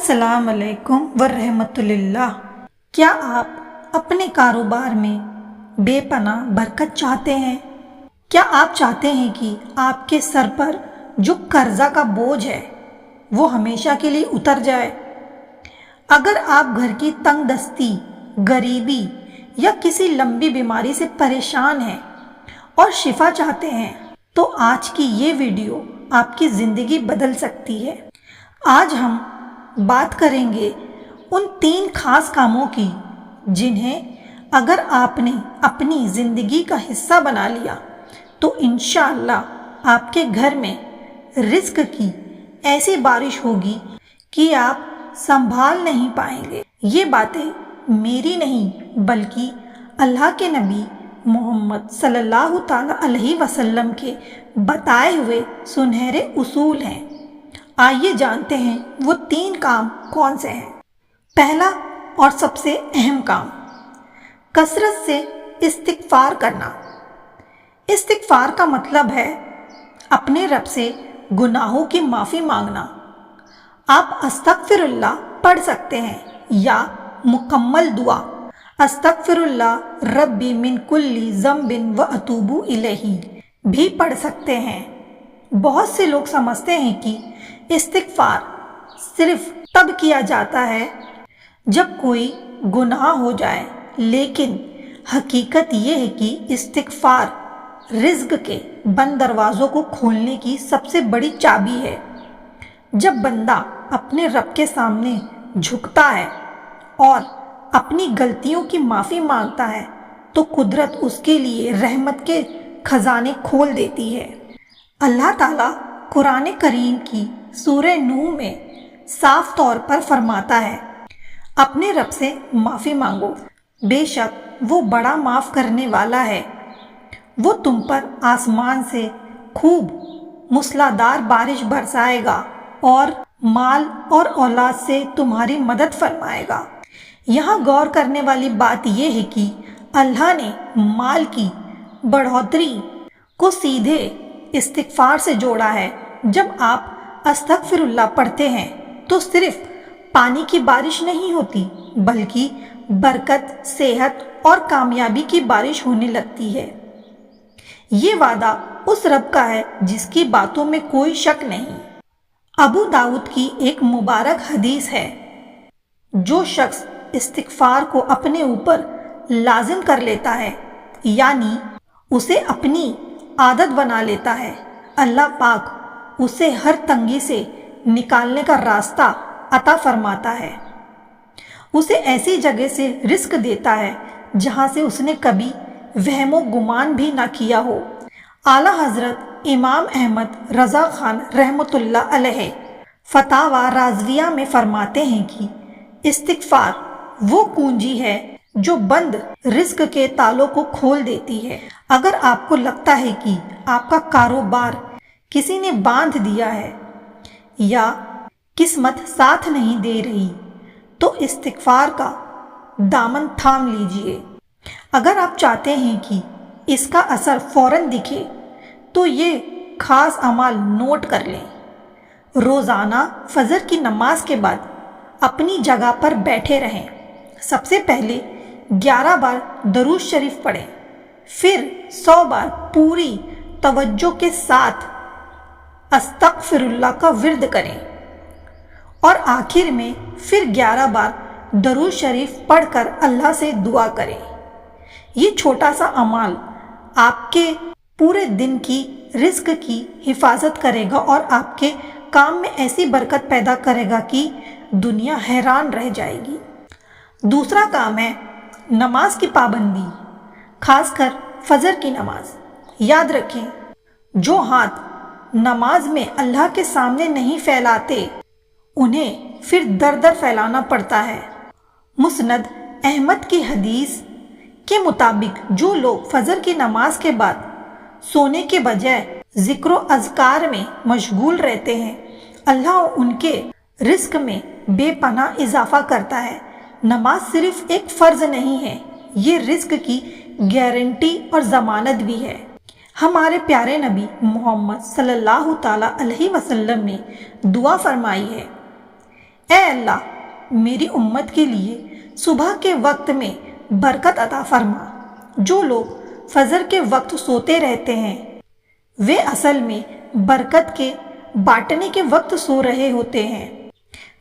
السلام علیکم ورحمۃ اللہ۔ کیا آپ اپنے کاروبار میں بے پناہ برکت چاہتے ہیں؟ کیا آپ چاہتے ہیں کہ آپ کے سر پر جو قرضہ کا بوجھ ہے وہ ہمیشہ کے لیے اتر جائے؟ اگر آپ گھر کی تنگ دستی، غریبی یا کسی لمبی بیماری سے پریشان ہیں اور شفا چاہتے ہیں تو آج کی یہ ویڈیو آپ کی زندگی بدل سکتی ہے۔ آج ہم بات کریں گے ان 3 خاص کاموں کی جنہیں اگر آپ نے اپنی زندگی کا حصہ بنا لیا تو انشاءاللہ آپ کے گھر میں رزق کی ایسی بارش ہوگی کہ آپ سنبھال نہیں پائیں گے۔ یہ باتیں میری نہیں بلکہ اللہ کے نبی محمد صلی اللہ تعالی علیہ وسلم کے بتائے ہوئے سنہرے اصول ہیں۔ آئیے جانتے ہیں وہ 3 کام کون سے ہیں۔ پہلا اور سب سے اہم کام، کثرت سے استغفار کرنا۔ استغفار کا مطلب ہے اپنے رب سے گناہوں کی معافی مانگنا۔ آپ استغفر اللہ پڑھ سکتے ہیں یا مکمل دعا استغفر اللہ ربی من کل ذنب و اتوب الیہ بھی پڑھ سکتے ہیں۔ بہت سے لوگ سمجھتے ہیں کہ استغفار صرف تب کیا جاتا ہے جب کوئی گناہ ہو جائے، لیکن حقیقت یہ ہے کہ استغفار رزق کے بند دروازوں کو کھولنے کی سب سے بڑی چابی ہے۔ جب بندہ اپنے رب کے سامنے جھکتا ہے اور اپنی غلطیوں کی معافی مانگتا ہے تو قدرت اس کے لیے رحمت کے خزانے کھول دیتی ہے۔ اللہ تعالیٰ قرآن کریم کی سورہ نوح میں صاف طور پر فرماتا ہے، اپنے رب سے معافی مانگو، بے شک وہ بڑا معاف کرنے والا ہے۔ وہ تم پر آسمان سے خوب موسلادھار بارش برسائے گا اور مال اور اولاد سے تمہاری مدد فرمائے گا۔ یہاں غور کرنے والی بات یہ ہے کہ اللہ نے مال کی بڑھوتری کو سیدھے استغفار سے جوڑا ہے۔ جب آپ استغفر اللہ پڑھتے ہیں تو صرف پانی کی بارش نہیں ہوتی بلکہ برکت، صحت اور کامیابی کی بارش ہونے لگتی ہے۔ یہ وعدہ اس رب کا ہے جس کی باتوں میں کوئی شک نہیں۔ ابو داؤد کی ایک مبارک حدیث ہے، جو شخص استغفار کو اپنے اوپر لازم کر لیتا ہے، یعنی اسے اپنی عادت بنا لیتا ہے، اللہ پاک اسے ہر تنگی سے نکالنے کا راستہ عطا فرماتا ہے۔ اسے ایسی جگہ سے رزق دیتا ہے جہاں سے اس نے کبھی وہم و گمان بھی نہ کیا ہو۔ اعلیٰ حضرت امام احمد رضا خان رحمۃ اللہ علیہ فتاوی رازویہ میں فرماتے ہیں کہ استغفار وہ کنجی ہے جو بند رزق کے تالوں کو کھول دیتی ہے۔ اگر آپ کو لگتا ہے کہ آپ کا کاروبار کسی نے باندھ دیا ہے یا قسمت ساتھ نہیں دے رہی تو استغفار کا دامن تھام لیجئے۔ اگر آپ چاہتے ہیں کہ اس کا اثر فوراً دکھے تو یہ خاص اعمال نوٹ کر لیں۔ روزانہ فجر کی نماز کے بعد اپنی جگہ پر بیٹھے رہیں۔ سب سے پہلے 11 بار درود شریف پڑھیں، پھر 100 بار پوری توجہ کے ساتھ استغفر اللہ کا ورد کریں اور آخر میں پھر 11 بار درود شریف پڑھ کر اللہ سے دعا کریں۔ یہ چھوٹا سا عمل آپ کے پورے دن کی رزق کی حفاظت کرے گا اور آپ کے کام میں ایسی برکت پیدا کرے گا کہ دنیا حیران رہ جائے گی۔ دوسرا کام ہے نماز کی پابندی، خاص کر فجر کی نماز۔ یاد رکھیں، جو ہاتھ نماز میں اللہ کے سامنے نہیں پھیلاتے انہیں پھر در در پھیلانا پڑتا ہے۔ مسند احمد کی حدیث کے مطابق جو لوگ فجر کی نماز کے بعد سونے کے بجائے ذکر و اذکار میں مشغول رہتے ہیں، اللہ ان کے رزق میں بے پناہ اضافہ کرتا ہے۔ نماز صرف ایک فرض نہیں ہے، یہ رزق کی گارنٹی اور ضمانت بھی ہے۔ ہمارے پیارے نبی محمد صلی اللہ تعالی علیہ وسلم نے دعا فرمائی ہے، اے اللہ میری امت کے لیے صبح کے وقت میں برکت عطا فرما۔ جو لوگ فجر کے وقت سوتے رہتے ہیں وہ اصل میں برکت کے بانٹنے کے وقت سو رہے ہوتے ہیں۔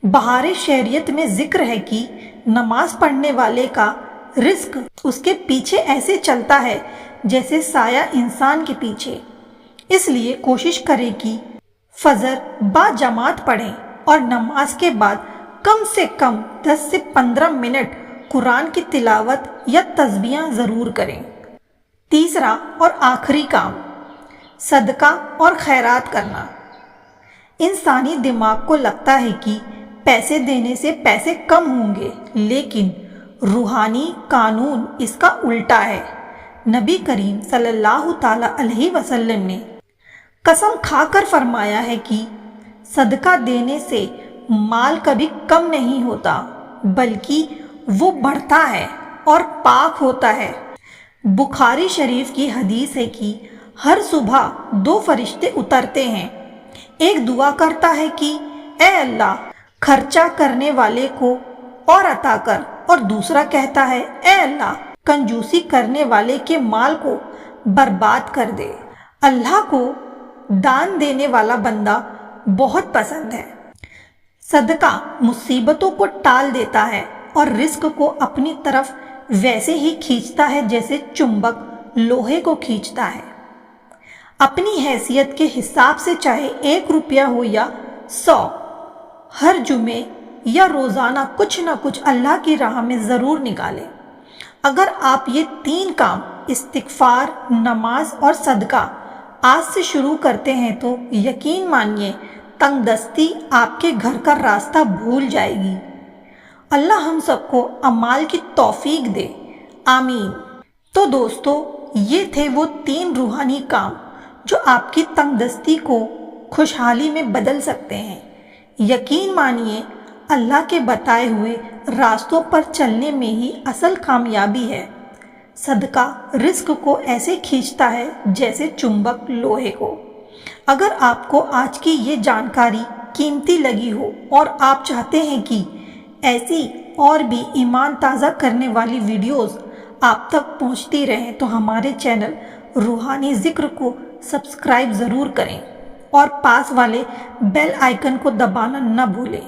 بہار شریعت میں ذکر ہے کہ نماز پڑھنے والے کا رزق اس کے پیچھے ایسے چلتا ہے جیسے سایہ انسان کے پیچھے۔ اس لیے کوشش کریں کہ فجر با جماعت پڑھیں اور نماز کے بعد کم سے کم 10 سے 15 منٹ قرآن کی تلاوت یا تسبیحاں ضرور کریں۔ تیسرا اور آخری کام، صدقہ اور خیرات کرنا۔ انسانی دماغ کو لگتا ہے کہ پیسے دینے سے پیسے کم ہوں گے، لیکن روحانی قانون اس کا الٹا ہے۔ نبی کریم صلی اللہ تعالی علیہ وسلم نے قسم کھا کر فرمایا ہے کہ صدقہ دینے سے مال کبھی کم نہیں ہوتا بلکہ وہ بڑھتا ہے اور پاک ہوتا ہے۔ بخاری شریف کی حدیث ہے کہ ہر صبح 2 فرشتے اترتے ہیں، ایک دعا کرتا ہے کہ اے اللہ خرچہ کرنے والے کو اور عطا کر، اور دوسرا کہتا ہے اے اللہ کنجوسی کرنے والے کے مال کو برباد کر دے۔ اللہ کو دان دینے والا بندہ بہت پسند ہے۔ صدقہ مصیبتوں کو ٹال دیتا ہے اور رزق کو اپنی طرف ویسے ہی کھینچتا ہے جیسے چمبک لوہے کو کھینچتا ہے۔ اپنی حیثیت کے حساب سے چاہے 1 روپیہ ہو یا 100، ہر جمعے یا روزانہ کچھ نہ کچھ اللہ کی راہ میں ضرور نکالیں۔ اگر آپ یہ 3 کام استغفار، نماز اور صدقہ آج سے شروع کرتے ہیں تو یقین مانیے تنگ دستی آپ کے گھر کا راستہ بھول جائے گی۔ اللہ ہم سب کو اعمال کی توفیق دے، آمین۔ تو دوستو، یہ تھے وہ 3 روحانی کام جو آپ کی تنگ دستی کو خوشحالی میں بدل سکتے ہیں۔ یقین مانیے اللہ کے بتائے ہوئے راستوں پر چلنے میں ہی اصل کامیابی ہے۔ صدقہ رزق کو ایسے کھینچتا ہے جیسے چمبک لوہے کو۔ اگر آپ کو آج کی یہ جانکاری قیمتی لگی ہو اور آپ چاہتے ہیں کہ ایسی اور بھی ایمان تازہ کرنے والی ویڈیوز آپ تک پہنچتی رہیں تو ہمارے چینل روحانی ذکر کو سبسکرائب ضرور کریں اور پاس والے بیل آئیکن کو دبانا نہ بھولیں۔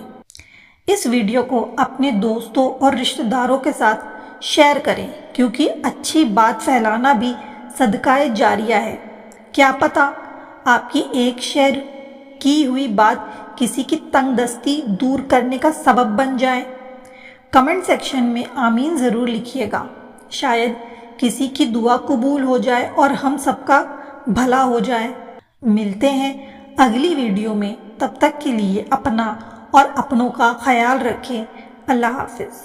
اس ویڈیو کو اپنے دوستوں اور رشتہ داروں کے ساتھ شیئر کریں، کیونکہ اچھی بات پھیلانا بھی صدقہ جاریہ ہے۔ کیا پتہ آپ کی ایک شیئر کی ہوئی بات کسی کی تنگ دستی دور کرنے کا سبب بن جائے۔ کمنٹ سیکشن میں آمین ضرور لکھیے گا، شاید کسی کی دعا قبول ہو جائے اور ہم سب کا بھلا ہو جائے۔ ملتے ہیں اگلی ویڈیو میں، تب تک کے لیے اپنا اور اپنوں کا خیال رکھیں۔ اللہ حافظ۔